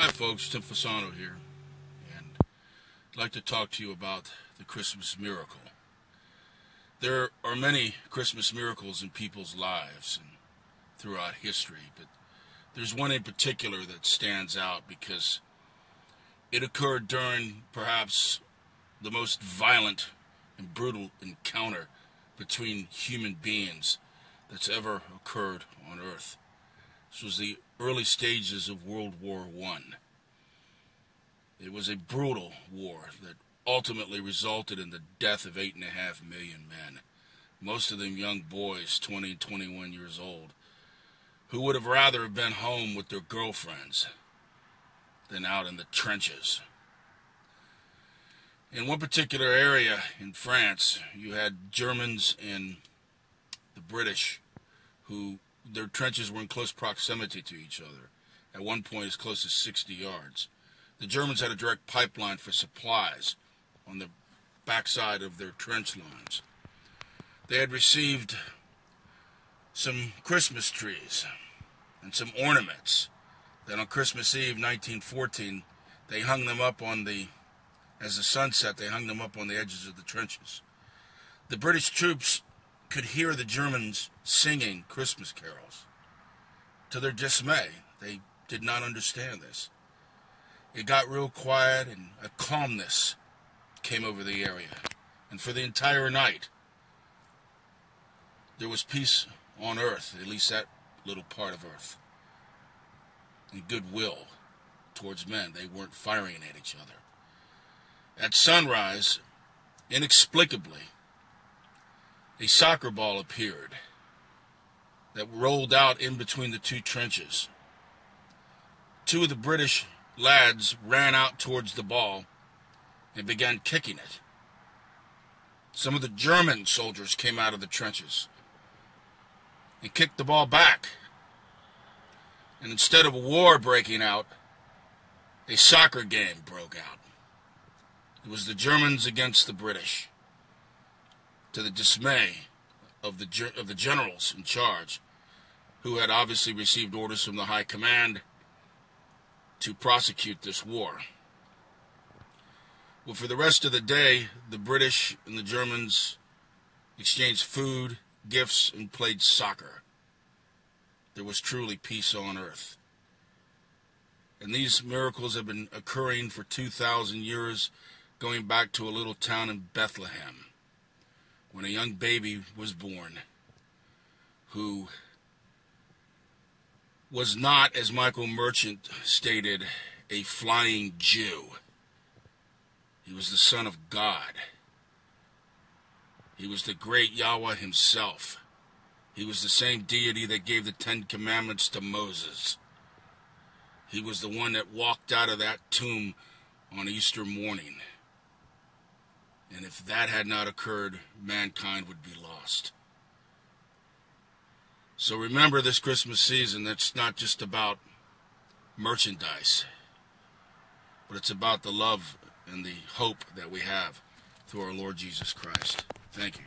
Hi folks, Tim Fasano here, and I'd like to talk to you about the Christmas miracle. There are many Christmas miracles in people's lives and throughout history, but there's one in particular that stands out because it occurred during perhaps the most violent and brutal encounter between human beings that's ever occurred on Earth. This was the early stages of World War I. It was a brutal war that ultimately resulted in the death of 8.5 million men, most of them young boys, 20 and 21 years old, who would have rather have been home with their girlfriends than out in the trenches. In one particular area in France, you had Germans and the British who their trenches were in close proximity to each other, at one point as close as 60 yards. The Germans had a direct pipeline for supplies on the backside of their trench lines. They had received some Christmas trees and some ornaments that on Christmas Eve 1914 they hung them up as the sun set, they hung them up on the edges of the trenches. The British troops could hear the Germans singing Christmas carols. To their dismay, they did not understand this. It got real quiet and a calmness came over the area. And for the entire night, there was peace on Earth, at least that little part of Earth, and goodwill towards men. They weren't firing at each other. At sunrise, inexplicably, a soccer ball appeared that rolled out in between the two trenches. Two of the British lads ran out towards the ball and began kicking it. Some of the German soldiers came out of the trenches and kicked the ball back. And instead of a war breaking out, a soccer game broke out. It was the Germans against the British, to the dismay of the generals in charge, who had obviously received orders from the high command to prosecute this war. Well, for the rest of the day, the British and the Germans exchanged food, gifts, and played soccer. There was truly peace on Earth. And these miracles have been occurring for 2,000 years, going back to a little town in Bethlehem, when a young baby was born who was not, as Michael Merchant stated, a flying Jew. He was the Son of God. He was the great Yahweh himself. He was the same deity that gave the Ten Commandments to Moses. He was the one that walked out of that tomb on Easter morning. And if that had not occurred, mankind would be lost. So remember this Christmas season, that's not just about merchandise, but it's about the love and the hope that we have through our Lord Jesus Christ. Thank you.